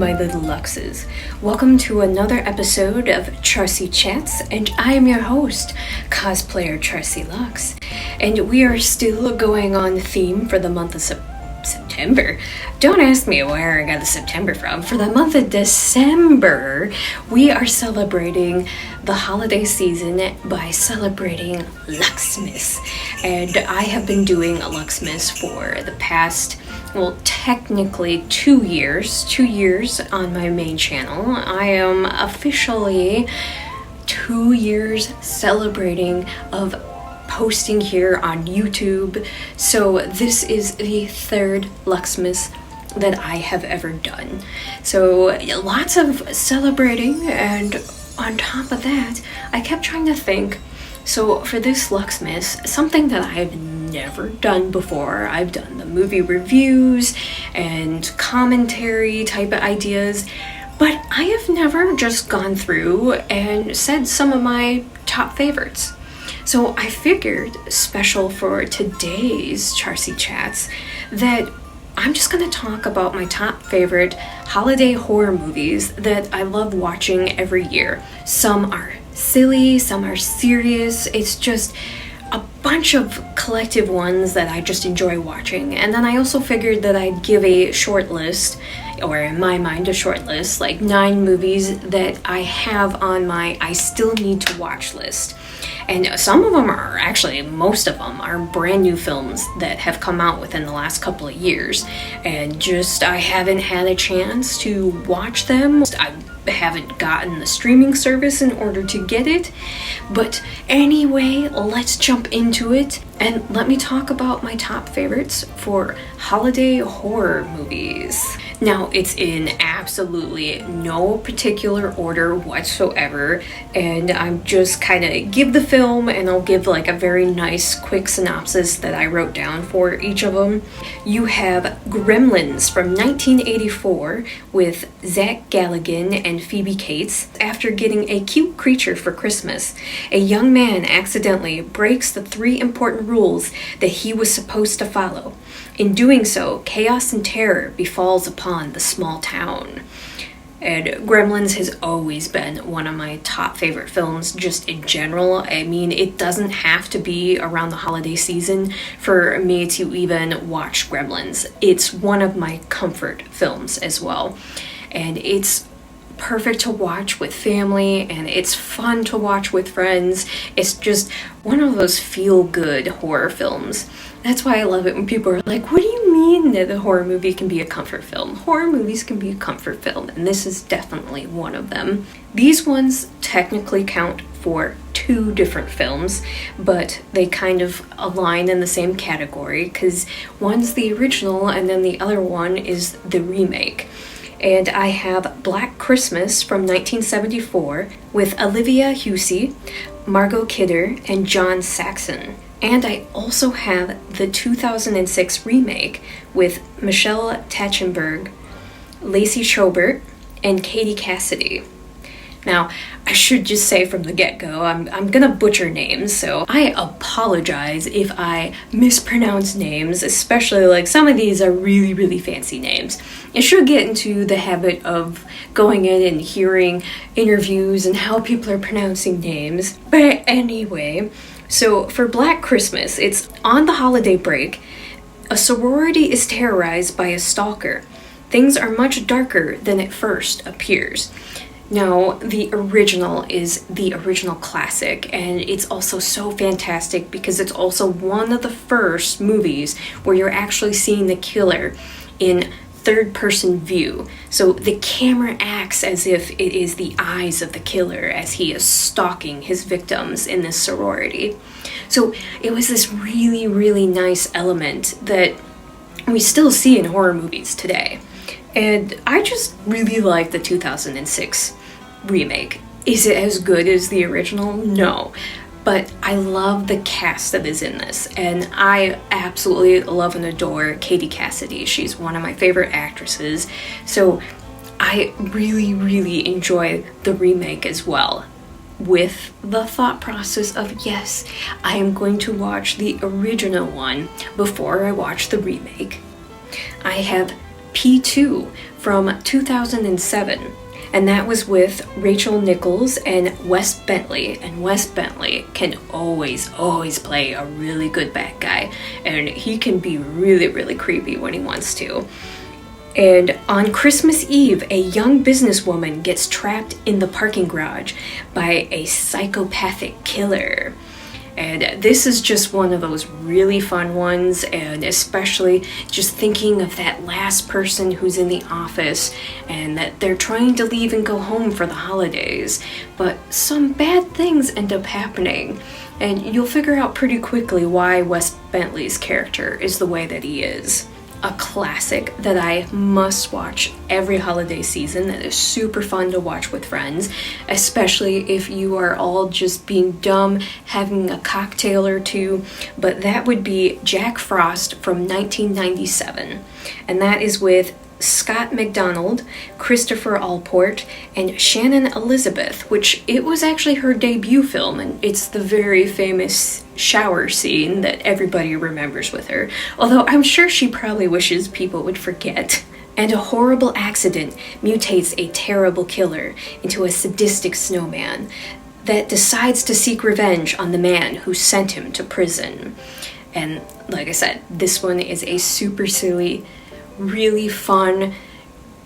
my little Luxxes. Welcome to another episode of Charsie Chats, and I am your host, cosplayer Charsie Lux. And we are still going on theme for the month of September. Don't ask me where I got the September from. For the month of December, we are celebrating the holiday season by celebrating LuxxxMas. And I have been doing LuxxxMas for the past, well, technically 2 years. 2 years on my main channel. I am officially 2 years celebrating of posting here on YouTube. So this is the third LuxxxMas that I have ever done. So lots of celebrating, and on top of that, I kept trying to think, so for this LuxxxMas, something that I've never done before. I've done the movie reviews and commentary type of ideas, but I have never just gone through and said some of my top favorites. So I figured, special for today's Charsie Chats, that I'm just going to talk about my top favorite holiday horror movies that I love watching every year. Some are silly, some are serious. It's just a bunch of collective ones that I just enjoy watching. And then I also figured that I'd give a short list, or in my mind a short list, like 9 movies that I have on my I still need to watch list. And some of them are, actually most of them are brand new films that have come out within the last couple of years, and just I haven't had a chance to watch them. I haven't gotten the streaming service in order to get it. But anyway, let's jump into it and let me talk about my top favorites for holiday horror movies. Now, it's in absolutely no particular order whatsoever, and I'm just kind of give the film and I'll give like a very nice quick synopsis that I wrote down for each of them. You have Gremlins from 1984 with Zach Galligan and Phoebe Cates. After getting a cute creature for Christmas, a young man accidentally breaks the 3 important rules that he was supposed to follow. In doing so, chaos and terror befalls upon the small town. And Gremlins has always been one of my top favorite films just in general. I mean, it doesn't have to be around the holiday season for me to even watch Gremlins. It's one of my comfort films as well. And it's perfect to watch with family, and it's fun to watch with friends. It's just one of those feel-good horror films. That's why I love it when people are like, what do you mean that a horror movie can be a comfort film? Horror movies can be a comfort film, and this is definitely one of them. These ones technically count for 2 different films, but they kind of align in the same category because one's the original and then the other one is the remake. And I have Black Christmas from 1974 with Olivia Hussey, Margot Kidder, and John Saxon. And I also have the 2006 remake with Michelle Trachtenberg, Lacey Chabert, and Katie Cassidy. Now, I should just say from the get-go, I'm gonna butcher names, so I apologize if I mispronounce names, especially like some of these are really, really fancy names. I should get into the habit of going in and hearing interviews and how people are pronouncing names. But anyway, so for Black Christmas, it's on the holiday break. A sorority is terrorized by a stalker. Things are much darker than it first appears. Now, the original is the original classic, and it's also so fantastic because it's also one of the first movies where you're actually seeing the killer in third-person view. So the camera acts as if it is the eyes of the killer as he is stalking his victims in this sorority. So it was this really, really nice element that we still see in horror movies today. And I just really like the 2006 remake. Is it as good as the original? No. But I love the cast that is in this, and I absolutely love and adore Katie Cassidy. She's one of my favorite actresses, so I really, really enjoy the remake as well, with the thought process of, yes, I am going to watch the original one before I watch the remake. I have P2 from 2007. And that was with Rachel Nichols and Wes Bentley. And Wes Bentley can always play a really good bad guy. And he can be really, really creepy when he wants to. And on Christmas Eve, a young businesswoman gets trapped in the parking garage by a psychopathic killer. And this is just one of those really fun ones, and especially just thinking of that last person who's in the office and that they're trying to leave and go home for the holidays, but some bad things end up happening. And you'll figure out pretty quickly why Wes Bentley's character is the way that he is. A classic that I must watch every holiday season, that is super fun to watch with friends, especially if you are all just being dumb, having a cocktail or two, but that would be Jack Frost from 1997, and that is with Scott McDonald, Christopher Allport, and Shannon Elizabeth, which it was actually her debut film, and it's the very famous shower scene that everybody remembers with her, although I'm sure she probably wishes people would forget. And a horrible accident mutates a terrible killer into a sadistic snowman that decides to seek revenge on the man who sent him to prison. And like I said, this one is a super silly, really fun,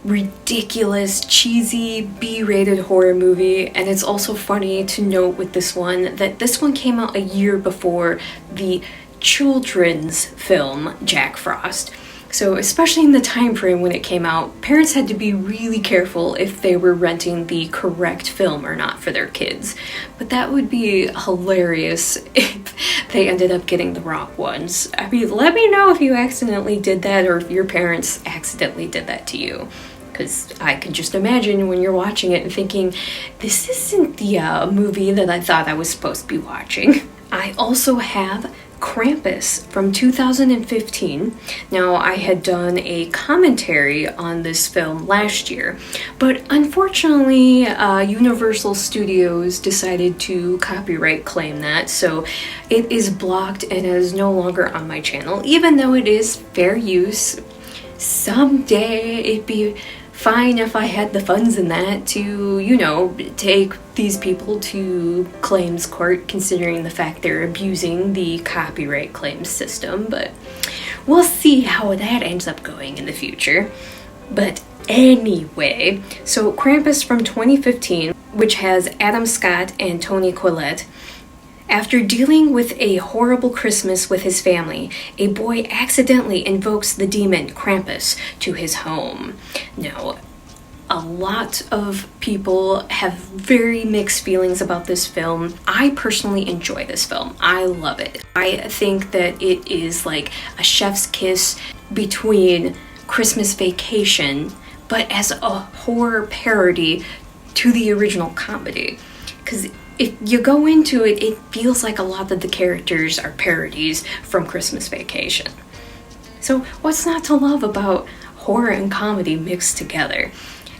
ridiculous, cheesy, B-rated horror movie, and it's also funny to note with this one that this one came out a year before the children's film Jack Frost. So especially in the time frame when it came out, parents had to be really careful if they were renting the correct film or not for their kids. But that would be hilarious if they ended up getting the wrong ones. I mean, let me know if you accidentally did that or if your parents accidentally did that to you. Because I can just imagine when you're watching it and thinking, this isn't the movie that I thought I was supposed to be watching. I also have Krampus from 2015. Now, I had done a commentary on this film last year, but unfortunately, Universal Studios decided to copyright claim that, so it is blocked and is no longer on my channel, even though it is fair use. Someday it'd be fine if I had the funds in that to, you know, take these people to claims court, considering the fact they're abusing the copyright claims system, but we'll see how that ends up going in the future. But anyway, so Krampus from 2015, which has Adam Scott and Toni Collette. After dealing with a horrible Christmas with his family, a boy accidentally invokes the demon Krampus to his home. Now, a lot of people have very mixed feelings about this film. I personally enjoy this film. I love it. I think that it is like a chef's kiss between Christmas Vacation, but as a horror parody to the original comedy. Because if you go into it, it feels like a lot of the characters are parodies from Christmas Vacation. So what's not to love about horror and comedy mixed together?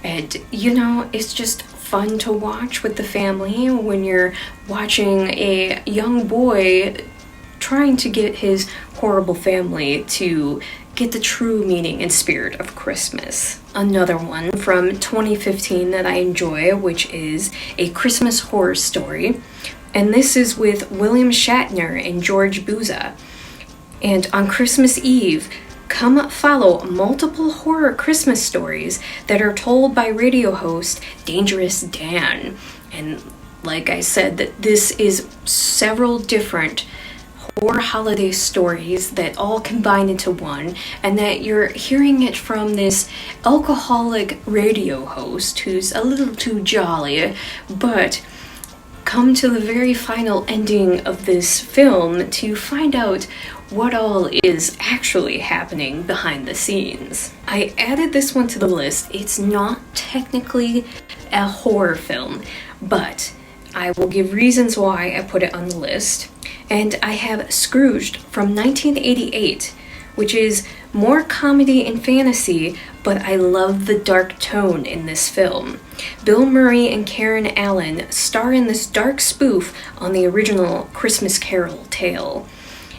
And you know, it's just fun to watch with the family when you're watching a young boy trying to get his horrible family to get the true meaning and spirit of Christmas. Another one from 2015 that I enjoy, which is A Christmas Horror Story, and this is with William Shatner and George Buza. And on Christmas Eve, come follow multiple horror Christmas stories that are told by radio host Dangerous Dan. And like I said, that this is several different horror holiday stories that all combine into one, and that you're hearing it from this alcoholic radio host who's a little too jolly, but come to the very final ending of this film to find out what all is actually happening behind the scenes. I added this one to the list. It's not technically a horror film, but I will give reasons why I put it on the list. And I have Scrooged from 1988, which is more comedy and fantasy, but I love the dark tone in this film. Bill Murray and Karen Allen star in this dark spoof on the original Christmas Carol tale.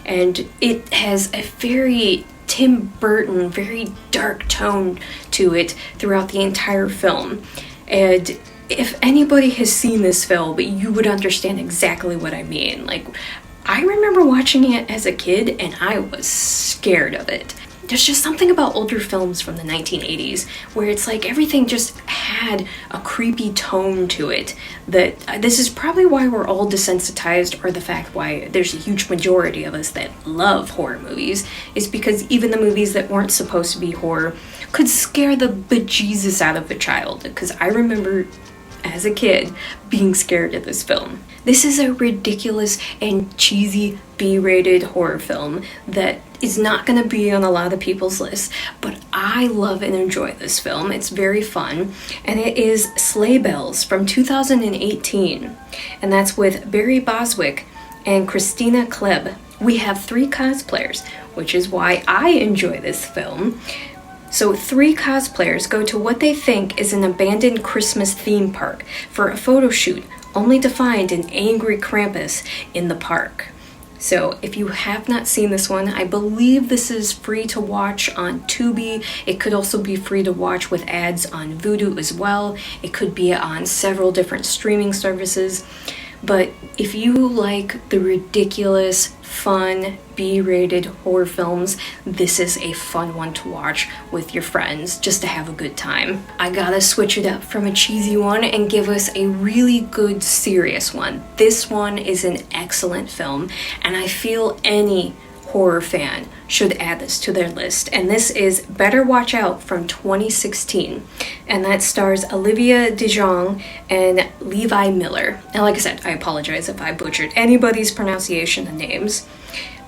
And it has a very Tim Burton, very dark tone to it throughout the entire film. And if anybody has seen this film, you would understand exactly what I mean. Like, I remember watching it as a kid and I was scared of it. There's just something about older films from the 1980s where it's like everything just had a creepy tone to it. That this is probably why we're all desensitized, or the fact why there's a huge majority of us that love horror movies, is because even the movies that weren't supposed to be horror could scare the bejesus out of a child. Because I remember as a kid being scared of this film. This is a ridiculous and cheesy B-rated horror film that is not going to be on a lot of people's lists, but I love and enjoy this film. It's very fun, and it is Sleigh Bells from 2018, and that's with Barry Bostwick and Christina Klebb. We have 3 cosplayers, which is why I enjoy this film. So 3 cosplayers go to what they think is an abandoned Christmas theme park for a photo shoot, only to find an angry Krampus in the park. So if you have not seen this one, I believe this is free to watch on Tubi. It could also be free to watch with ads on Vudu as well. It could be on several different streaming services. But if you like the ridiculous, fun, B-rated horror films, this is a fun one to watch with your friends, just to have a good time. I gotta switch it up from a cheesy one and give us a really good, serious one. This one is an excellent film, and I feel any horror fan should add this to their list. And this is Better Watch Out from 2016, and that stars Olivia DeJonge and Levi Miller. And like I said, I apologize if I butchered anybody's pronunciation of names,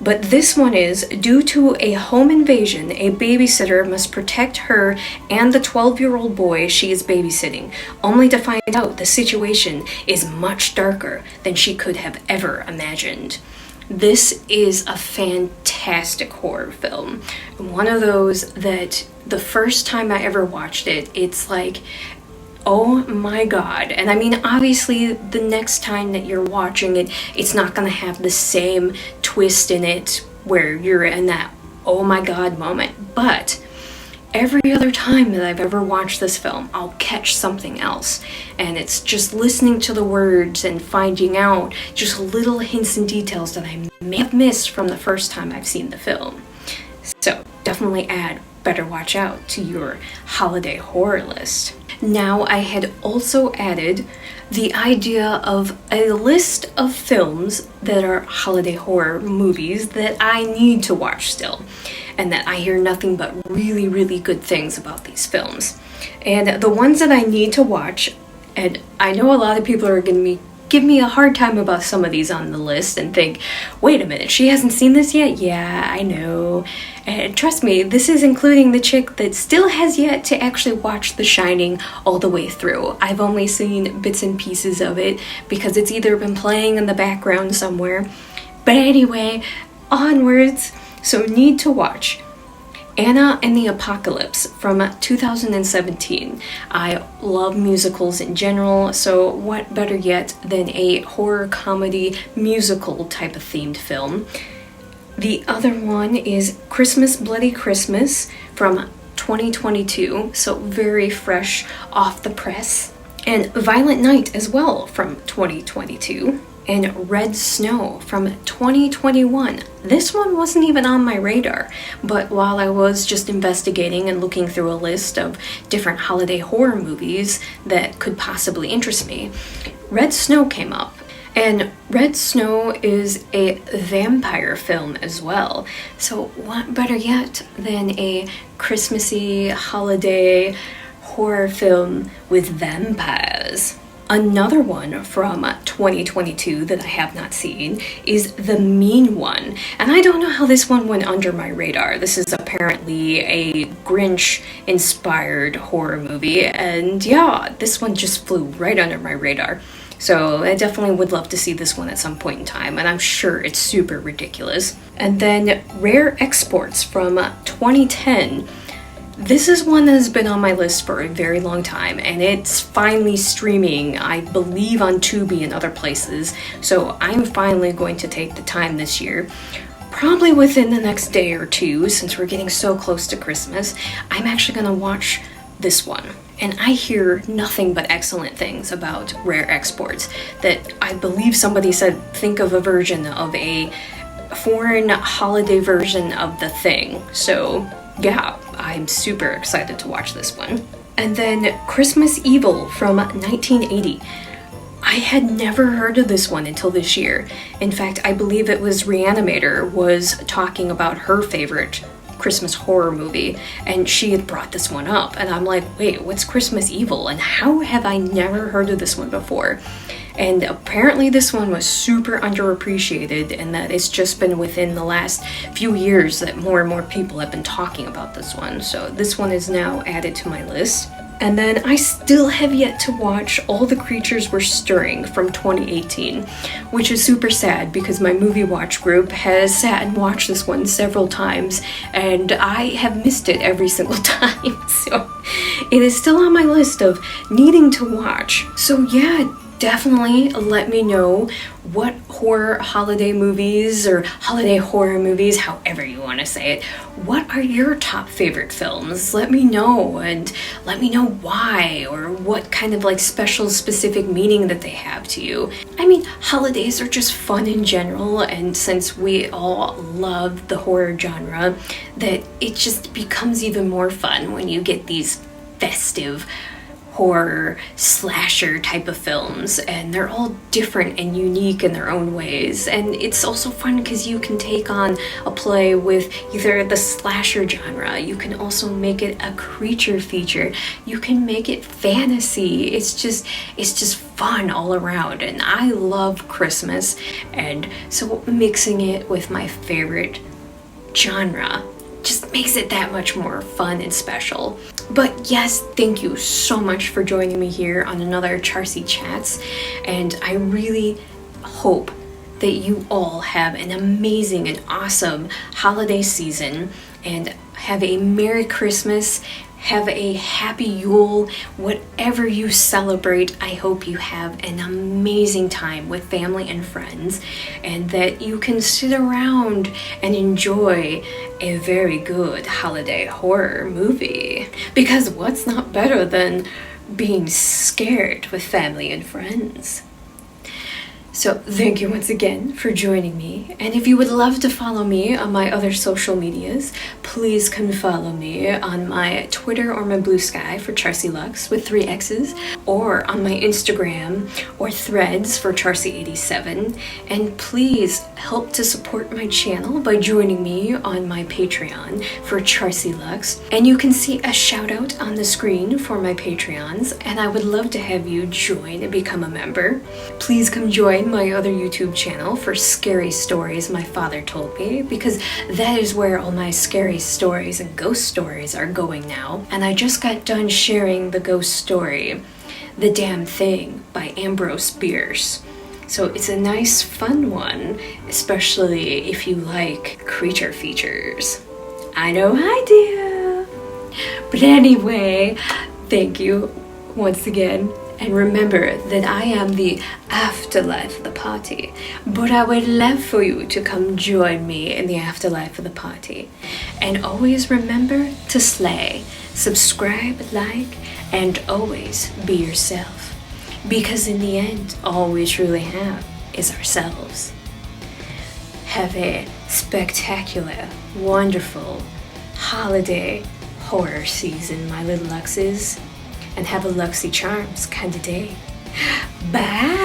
but this one is, due to a home invasion, a babysitter must protect her and the 12-year-old boy she is babysitting, only to find out the situation is much darker than she could have ever imagined. This is a fantastic horror film. One of those that the first time I ever watched it, it's like, oh my god. And I mean, obviously the next time that you're watching it, it's not gonna have the same twist in it where you're in that oh my god moment. But every other time that I've ever watched this film, I'll catch something else. And it's just listening to the words and finding out just little hints and details that I may have missed from the first time I've seen the film. So definitely add Better Watch Out to your holiday horror list. Now, I had also added the idea of a list of films that are holiday horror movies that I need to watch still, and that I hear nothing but really, really good things about these films. And the ones that I need to watch, and I know a lot of people are going to give me a hard time about some of these on the list and think, wait a minute, she hasn't seen this yet? Yeah, I know. And trust me, this is including the chick that still has yet to actually watch The Shining all the way through. I've only seen bits and pieces of it because it's either been playing in the background somewhere. But anyway, onwards. So need to watch Anna and the Apocalypse from 2017. I love musicals in general, so what better yet than a horror comedy musical type of themed film. The other one is Christmas Bloody Christmas from 2022, so very fresh off the press. And Violent Night as well from 2022. And Red Snow from 2021. This one wasn't even on my radar, but while I was just investigating and looking through a list of different holiday horror movies that could possibly interest me, Red Snow came up. And Red Snow is a vampire film as well. So what better yet than a Christmassy holiday horror film with vampires? Another one from 2022 that I have not seen is The Mean One. And I don't know how this one went under my radar. This is apparently a Grinch-inspired horror movie. And yeah, this one just flew right under my radar. So I definitely would love to see this one at some point in time. And I'm sure it's super ridiculous. And then Rare Exports from 2010. This is one that has been on my list for a very long time, and it's finally streaming, I believe, on Tubi and other places, so I'm finally going to take the time this year. probably within the next day or two, since we're getting so close to Christmas, I'm actually gonna watch this one. And I hear nothing but excellent things about Rare Exports. That I believe somebody said, think of a version of a foreign holiday version of The Thing. So yeah, I'm super excited to watch this one. And then Christmas Evil from 1980. I had never heard of this one until this year. In fact, I believe it was Reanimator was talking about her favorite Christmas horror movie, and she had brought this one up, and I'm like, wait, what's Christmas Evil, and how have I never heard of this one before? And apparently this one was super underappreciated, and that it's just been within the last few years that more and more people have been talking about this one. So this one is now added to my list. And then I still have yet to watch All the Creatures Were Stirring from 2018, which is super sad because my movie watch group has sat and watched this one several times, and I have missed it every single time. So it is still on my list of needing to watch. So yeah, definitely let me know what horror holiday movies or holiday horror movies, however you want to say it, what are your top favorite films? Let me know, and let me know why, or what kind of like special specific meaning that they have to you. I mean, holidays are just fun in general, and since we all love the horror genre, that it just becomes even more fun when you get these festive horror slasher type of films, and they're all different and unique in their own ways. And it's also fun because you can take on a play with either the slasher genre, you can also make it a creature feature, you can make it fantasy. It's just fun all around, and I love Christmas, and so mixing it with my favorite genre just makes it that much more fun and special. But yes, thank you so much for joining me here on another Charsie Chats, and I really hope that you all have an amazing and awesome holiday season, and have a Merry Christmas, have a Happy Yule, whatever you celebrate. I hope you have an amazing time with family and friends, and that you can sit around and enjoy a very good holiday horror movie. Because what's not better than being scared with family and friends? So thank you once again for joining me, and if you would love to follow me on my other social medias, please come follow me on my Twitter or my Blue Sky for Charsie Lux with 3 X's, or on my Instagram or Threads for Charsie87. And please help to support my channel by joining me on my Patreon for Charsie Lux, and you can see a shout out on the screen for my Patreons, and I would love to have you join and become a member. Please come join my other YouTube channel for Scary Stories My Father Told Me, because that is where all my scary stories and ghost stories are going now. And I just got done sharing the ghost story, The Damn Thing by Ambrose Bierce. So it's a nice fun one, especially if you like creature features. I know I do. But anyway, thank you once again. And remember that I am the afterlife of the party, but I would love for you to come join me in the afterlife of the party. And always remember to slay, subscribe, like, and always be yourself. Because in the end, all we truly have is ourselves. Have a spectacular, wonderful holiday horror season, my little Luxes. And have a Luxy Charms kind of day. Bye!